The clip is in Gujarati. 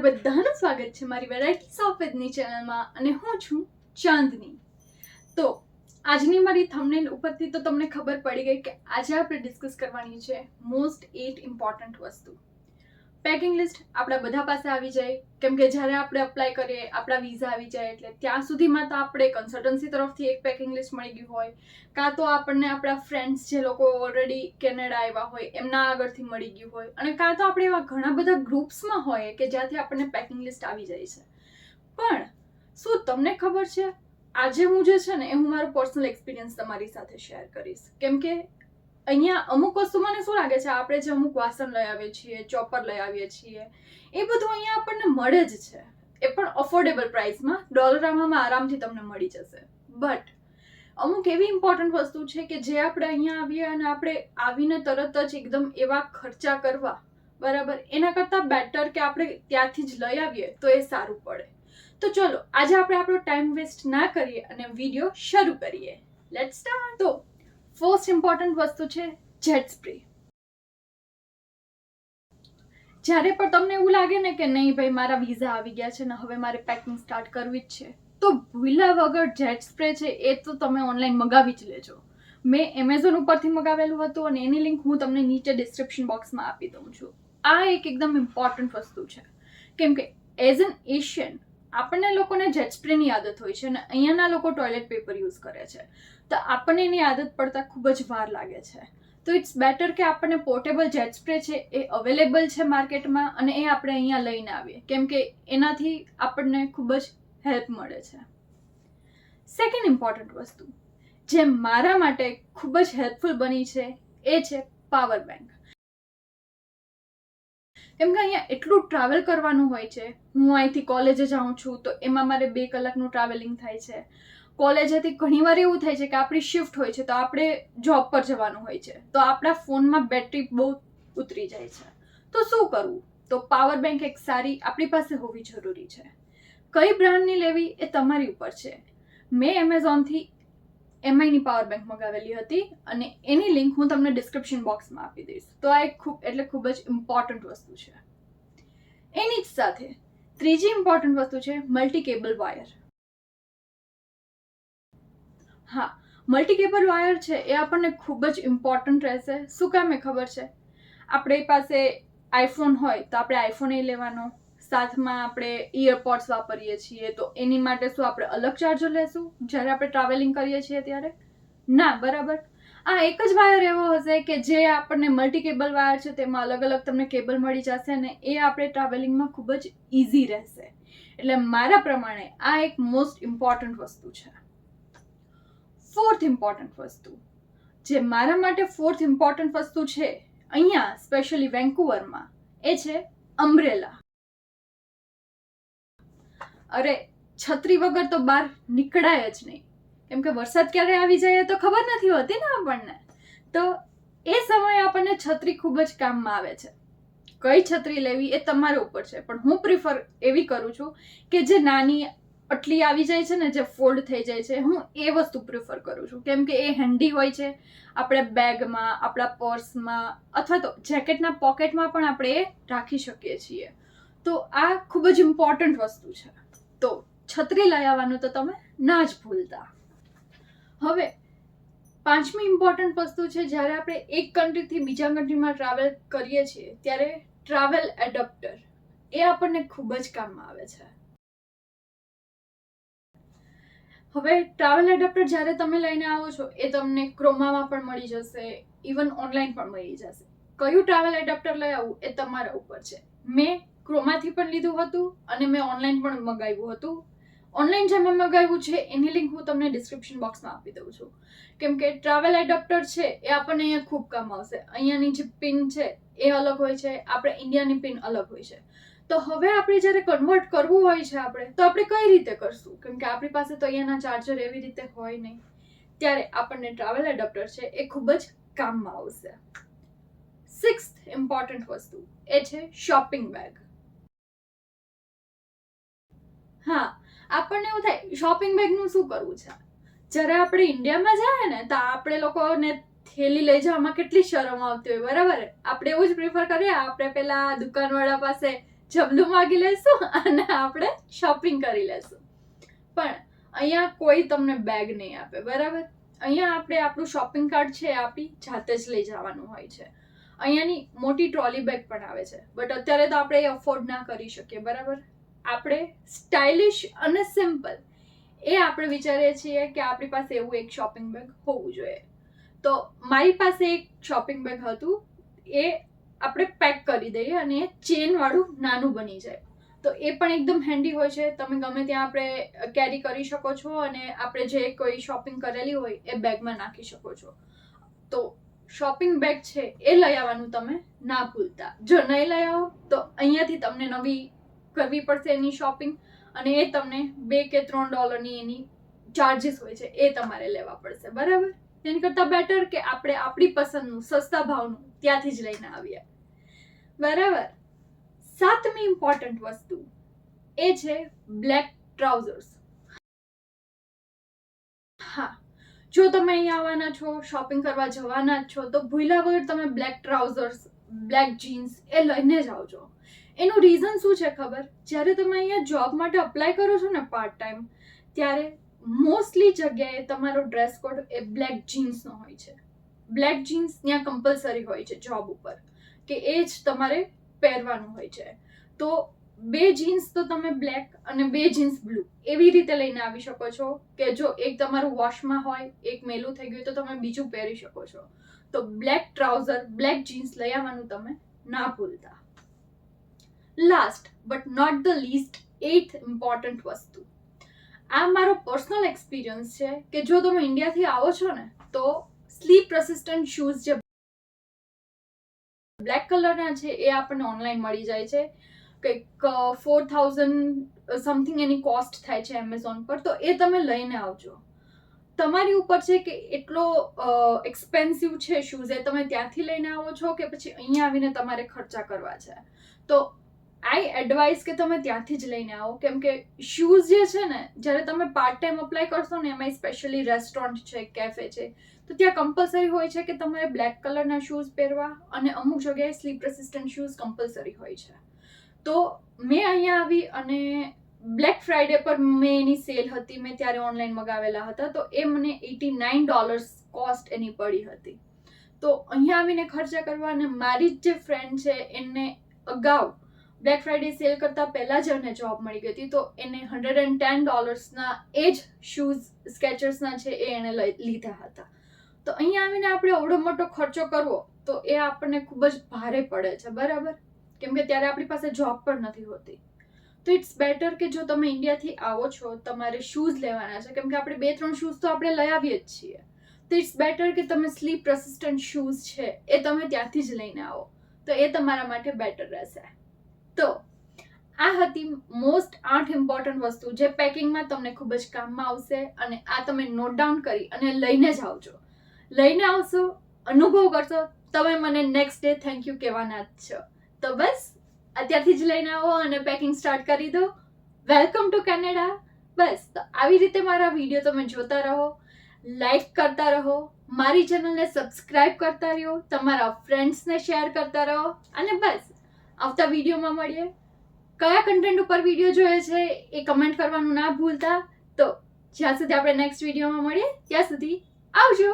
તમારું બધાનું સ્વાગત છે મારી વેરાયટીઝ ઓફ વિથની ચેનલમાં અને હું છું ચાંદની. તો આજની મારી થંબનેલ ઉપરથી તો તમને ખબર પડી ગઈ કે આજે આપણે ડિસ્કસ કરવાની છે મોસ્ટ 8 ઇમ્પોર્ટન્ટ વસ્તુ. પેકિંગ લિસ્ટ આપણા બધા પાસે આવી જાય, કેમ કે જ્યારે આપણે અપ્લાય કરીએ આપણા વિઝા આવી જાય એટલે ત્યાં સુધીમાં તો આપણે કન્સલ્ટન્સી તરફથી એક પેકિંગ લિસ્ટ મળી ગયું હોય, કાં તો આપણને આપણા ફ્રેન્ડ્સ જે લોકો ઓલરેડી કેનેડા આવ્યા હોય એમના આગળથી મળી ગયું હોય, અને કાં તો આપણે એવા ઘણા બધા ગ્રુપ્સમાં હોય કે જ્યાંથી આપણને પેકિંગ લિસ્ટ આવી જાય છે. પણ શું તમને ખબર છે, આજે હું જે છે ને એ હું મારું પર્સનલ એક્સપિરિયન્સ તમારી સાથે શેર કરીશ. કેમ કે અહીંયા અમુક વસ્તુ મને શું લાગે છે, આપણે જે અમુક વાસણ લઈ આવીએ છીએ, ચોપર લઈ આવીએ છીએ, એ બધું અહીંયા આપણને મળે જ છે, એ પણ અફોર્ડેબલ પ્રાઇસમાં, ડોલરમાં આરામથી તમને મળી જશે. બટ અમુક એવી ઇમ્પોર્ટન્ટ વસ્તુ છે કે જે આપણે અહીંયા આવીએ અને આપણે આવીને તરત જ એકદમ એવા ખર્ચા કરવા, બરાબર, એના કરતાં બેટર કે આપણે ત્યાંથી જ લઈ આવીએ તો એ સારું પડે. તો ચલો આજે આપણે આપણો ટાઈમ વેસ્ટ ના કરીએ અને વિડીયો શરૂ કરીએ. Let's start. તો ફર્સ્ટ ઇમ્પોર્ટન્ટ વસ્તુ છે જેટ સ્પ્રે. જ્યારે પણ તમને એવું લાગે ને કે નહીં ભાઈ મારા વિઝા આવી ગયા છે ને હવે મારે પેકિંગ સ્ટાર્ટ કરવી જ છે, તો ભૂલ્યા વગર જેટ સ્પ્રે છે એ તો તમે ઓનલાઈન મંગાવી જ લેજો. મેં એમેઝોન ઉપરથી મંગાવેલું હતું અને એની લિંક હું તમને નીચે ડિસ્ક્રિપ્શન બોક્સમાં આપી દઉં છું. આ એક એકદમ ઇમ્પોર્ટન્ટ વસ્તુ છે, કેમ કે એઝ એન એશિયન આપણને લોકોને જેટ સ્પ્રેની આદત હોય છે અને અહીંયાના લોકો ટોયલેટ પેપર યુઝ કરે છે, તો આપણને એની આદત પડતા ખૂબ જ વાર લાગે છે. તો ઇટ્સ બેટર કે આપણને પોર્ટેબલ જેટ સ્પ્રે છે એ અવેલેબલ છે માર્કેટમાં અને એ આપણે અહીંયા લઈને આવીએ, કેમ કે એનાથી આપણને ખૂબ જ હેલ્પ મળે છે. સેકન્ડ ઇમ્પોર્ટન્ટ વસ્તુ જે મારા માટે ખૂબ જ હેલ્પફુલ બની છે એ છે પાવર બેંક. કેમ કે અહીંયા એટલું ટ્રાવેલ કરવાનું હોય છે, હું અહીંથી કોલેજે જાઉં છું તો એમાં મારે 2 કલાકનું ટ્રાવેલિંગ થાય છે. કોલેજેથી ઘણીવાર એવું થાય છે કે આપણી શિફ્ટ હોય છે તો આપણે જોબ પર જવાનું હોય છે, તો આપણા ફોનમાં બેટરી બહુ ઉતરી જાય છે. તો શું કરવું? તો પાવર બેંક એક સારી આપણી પાસે હોવી જરૂરી છે. કઈ બ્રાન્ડની લેવી એ તમારી ઉપર છે. મેં એમેઝોનથી એમઆઈની પાવર બેંક મંગાવેલી હતી અને એની લિંક હું તમને ડિસ્ક્રિપ્શન બોક્સમાં આપી દઈશ. તો આ એક ખૂબ જ ઇમ્પોર્ટન્ટ વસ્તુ છે. એની જ સાથે ત્રીજી ઇમ્પોર્ટન્ટ વસ્તુ છે મલ્ટી કેબલ વાયર. હા, મલ્ટી કેબલ વાયર છે એ આપણને ખૂબ જ ઇમ્પોર્ટન્ટ રહેશે. શું કામ એ ખબર છે? આપણી પાસે આઈફોન હોય તો આપણે આઈફોન એ લેવાનો, સાથમાં આપણે ઇયરપોડ્સ વાપરીએ છીએ તો એની માટે શું આપણે અલગ ચાર્જર લેશું જ્યારે આપણે ટ્રાવેલિંગ કરીએ છીએ ત્યારે? ના, બરાબર. આ એક જ વાયર એવો હશે કે જે આપણને મલ્ટી કેબલ વાયર છે તેમાં અલગ અલગ તમને કેબલ મળી જશે ને એ આપણે ટ્રાવેલિંગમાં ખૂબ જ ઇઝી રહેશે. એટલે મારા પ્રમાણે આ એક મોસ્ટ ઇમ્પોર્ટન્ટ વસ્તુ છે. ફોર્થ ઇમ્પોર્ટન્ટ વસ્તુ જે મારા માટે ફોર્થ ઇમ્પોર્ટન્ટ વસ્તુ છે અહીંયા સ્પેશિયલી વેન્કુવરમાં, એ છે અમ્બ્રેલા. અરે છત્રી વગર તો બહાર નીકળાય જ નહીં, કેમ કે વરસાદ ક્યારે આવી જાય તો ખબર નથી હોતી ને આપણને. તો એ સમયે આપણને છત્રી ખૂબ જ કામમાં આવે છે. કઈ છત્રી લેવી એ તમારા ઉપર છે, પણ હું પ્રિફર એવી કરું છું કે જે નાની આટલી આવી જાય છે ને, જે ફોલ્ડ થઈ જાય છે, હું એ વસ્તુ પ્રિફર કરું છું, કેમ કે એ હેન્ડી હોય છે. આપણે બેગમાં, આપણા પર્સમાં અથવા તો જેકેટના પોકેટમાં પણ આપણે એ રાખી શકીએ છીએ. તો આ ખૂબ જ ઇમ્પોર્ટન્ટ વસ્તુ છે. તો છત્રી લઈ આવવાનું તો તમે ના જ ભૂલતા. હવે પાંચમી ઇમ્પોર્ટન્ટ વસ્તુ છે, જ્યારે આપણે એક કન્ટ્રીથી બીજા કન્ટ્રીમાં ટ્રાવેલ કરીએ છીએ ત્યારે ટ્રાવેલ એડપ્ટર એ આપણને ખૂબ જ કામમાં આવે છે. હવે ટ્રાવેલ એડપ્ટર જ્યારે તમે લઈને આવો છો એ તમને ક્રોમામાં પણ મળી જશે, ઇવન ઓનલાઈન પણ મળી જશે. કયું ટ્રાવેલ એડપ્ટર લઈ આવવું એ તમારા ઉપર છે. મેં ક્રોમાથી પણ લીધું હતું અને મેં ઓનલાઈન પણ મંગાવ્યું હતું. ઓનલાઈન જે મેં મંગાવ્યું છે એની લિંક હું તમને ડિસ્ક્રિપ્શન બોક્સમાં આપી દઉં છું, કેમ કે ટ્રાવેલ એડપ્ટર છે એ આપણને અહીંયા ખૂબ કામ આવશે. અહીંયાની જે પિન છે એ અલગ હોય છે, આપણે ઇન્ડિયાની પિન અલગ હોય છે. તો હવે આપણે જ્યારે કન્વર્ટ કરવું હોય છે તો આપણે કઈ રીતે કરશું? કેમ કે આપણી પાસે તો અહીંયાના ચાર્જર એવી રીતે હોય નહીં. ત્યારે આપણને ટ્રાવેલ એડપ્ટર છે એ ખૂબ જ કામમાં આવશે. સિક્સ્થ ઇમ્પોર્ટન્ટ વસ્તુ એ છે શોપિંગ બેગ. હા, આપણને એવું થાય શોપિંગ બેગનું શું કરવું છે. જ્યારે આપણે ઇન્ડિયામાં જાય ને તો આપણે લોકોને થેલી લઈ જવામાં કેટલી શરમ આવતી હોય, બરાબર. આપણે એવું જ પ્રિફર કરીએ, આપણે પેલા દુકાનવાળા પાસે જબલું માગી લેશું અને આપણે શોપિંગ કરી લેશું. પણ અહીંયા કોઈ તમને બેગ નહીં આપે, બરાબર? અહીંયા આપણે આપણું શોપિંગ કાર્ટ છે આપણી જાતે જ લઈ જવાનું હોય છે. અહીંયાની મોટી ટ્રોલી બેગ પણ આવે છે, બટ અત્યારે તો આપણે એ અફોર્ડ ના કરી શકીએ, બરાબર? આપણે સ્ટાઇલિશ અને સિમ્પલ એ આપણે વિચારીએ છીએ કે આપણી પાસે એવું એક શોપિંગ બેગ હોવું જોઈએ. તો મારી પાસે એક શોપિંગ બેગ હતું, એ આપણે પેક કરી દઈએ અને એ ચેનવાળું નાનું બની જાય. તો એ પણ એકદમ હેન્ડી હોય છે. તમે ગમે ત્યાં આપણે કેરી કરી શકો છો અને આપણે જે કોઈ શોપિંગ કરેલી હોય એ બેગમાં નાખી શકો છો. તો શોપિંગ બેગ છે એ લઈ આવવાનું તમે ના ભૂલતા. જો નહીં લઈ આવો તો અહીંયાથી તમને નવી કરવી પડશે એની શોપિંગ, અને એ તમને $2 કે $3 એની ચાર્જીસ હોય છે એ તમારે લેવા પડશે, બરાબર? તેની કરતાં બેટર કે આપણે આપણી પસંદનું સસ્તા ભાવનું ત્યાંથી જ લઈને આવીએ, બરાબર? 7મી ઇમ્પોર્ટન્ટ વસ્તુ એ છે બ્લેક ટ્રાઉઝર્સ. હા, જો તમે અહીંયા આવવાના છો, શોપિંગ કરવા જવાના જ છો, તો ભૂલ્યા વગર તમે બ્લેક ટ્રાઉઝર્સ, બ્લેક જીન્સ એ લઈને જ આવજો. એનું રીઝન શું છે ખબર? જ્યારે તમે અહીંયા જોબ માટે અપ્લાય કરો છો ને પાર્ટ ટાઈમ, ત્યારે મોસ્ટલી જગ્યાએ તમારો ડ્રેસ કોડ એ બ્લેક જીન્સનો હોય છે. બ્લેક જીન્સ ત્યાં કમ્પલસરી હોય છે જોબ ઉપર, કે એ જ તમારે પહેરવાનું હોય છે. તો 2 જીન્સ તો તમે બ્લેક અને 2 જીન્સ બ્લુ એવી રીતે લઈને આવી શકો છો કે જો એક તમારું વોશમાં હોય, એક મેલું થઈ ગયું તો તમે બીજું પહેરી શકો છો. તો બ્લેક ટ્રાઉઝર, બ્લેક જીન્સ લઈ આવવાનું તમે ના ભૂલતા. Last but not the least 8th important વસ્તુ, આ મારો પર્સનલ એક્સપિરિયન્સ છે કે જો તમે ઇન્ડિયાથી આવો છો ને તો સ્લીપ રેસિસ્ટન્ટ શૂઝ જે બ્લેક કલરના છે એ આપણને ઓનલાઈન મળી જાય છે. કંઈક 4000 સમથિંગ એની કોસ્ટ થાય છે એમેઝોન પર. તો એ તમે લઈને આવજો. તમારી ઉપર છે કે એટલો એક્સપેન્સિવ છે શૂઝ, એ તમે ત્યાંથી લઈને આવો છો કે પછી અહીંયા આવીને તમારે ખર્ચા કરવા છે. તો આઈ એડવાઇઝ કે તમે ત્યાંથી જ લઈને આવો, કેમ કે શૂઝ જે છે ને, જ્યારે તમે પાર્ટ ટાઈમ અપ્લાય કરશો ને, એમાં સ્પેશિયલી રેસ્ટોરન્ટ છે, કેફે છે, તો ત્યાં કમ્પલસરી હોય છે કે તમારે બ્લેક કલરના શૂઝ પહેરવા, અને અમુક જગ્યાએ સ્લીપ રેસિસ્ટન્ટ શૂઝ કમ્પલસરી હોય છે. તો મેં અહીંયા આવી અને બ્લેક ફ્રાઈડે પર મેં એની સેલ હતી, મેં ત્યારે ઓનલાઈન મગાવેલા હતા, તો એ મને $89 કોસ્ટ એની પડી હતી. તો અહીંયા આવીને ખર્ચા કરવા, અને મારી જ જે ફ્રેન્ડ છે એને અગાઉ બ્લેક ફ્રાઈડે સેલ કરતાં પહેલાં જ એને જોબ મળી ગઈ હતી, તો એને $110ના એ જ શૂઝ સ્કેચર્સના છે એ એણે લીધા હતા. તો અહીંયા આવીને આપણે આવડો મોટો ખર્ચો કરવો તો એ આપણને ખૂબ જ ભારે પડે છે, બરાબર? કેમ કે ત્યારે આપણી પાસે જોબ પણ નથી હોતી. તો ઇટ્સ બેટર કે જો તમે ઇન્ડિયાથી આવો છો, તમારે શૂઝ લેવાના છે, કેમ કે આપણે 2-3 શૂઝ તો આપણે લઈ આવીએ જ છીએ, તો ઇટ્સ બેટર કે તમે સ્લીપ રેસિસ્ટન્ટ શૂઝ છે એ તમે ત્યાંથી જ લઈને આવો, તો એ તમારા માટે બેટર રહેશે. તો આ હતી મોસ્ટ 8 ઇમ્પોર્ટન્ટ વસ્તુ જે પેકિંગમાં તમને ખૂબ જ કામમાં આવશે, અને આ તમે નોટ ડાઉન કરી અને લઈને જ આવજો. લઈને આવશો, અનુભવ કરશો, તમે મને નેક્સ્ટ ડે થેન્ક યુ કહેવાના જ છો. તો બસ અત્યારથી જ લઈને આવો અને પેકિંગ સ્ટાર્ટ કરી દો. Welcome to Canada. બસ તો આવી રીતે મારા વિડીયો તમે જોતા રહો, લાઈક કરતા રહો, મારી ચેનલને સબસ્ક્રાઇબ કરતા રહો, તમારા ફ્રેન્ડ્સને શેર કરતા રહો, અને બસ આવતા વિડીયોમાં મળીએ. કયા કન્ટેન્ટ ઉપર વિડીયો જોઈએ છે એ કમેન્ટ કરવાનું ના ભૂલતા. તો જ્યાં સુધી આપણે નેક્સ્ટ વિડીયોમાં મળીએ ત્યાં સુધી આવજો.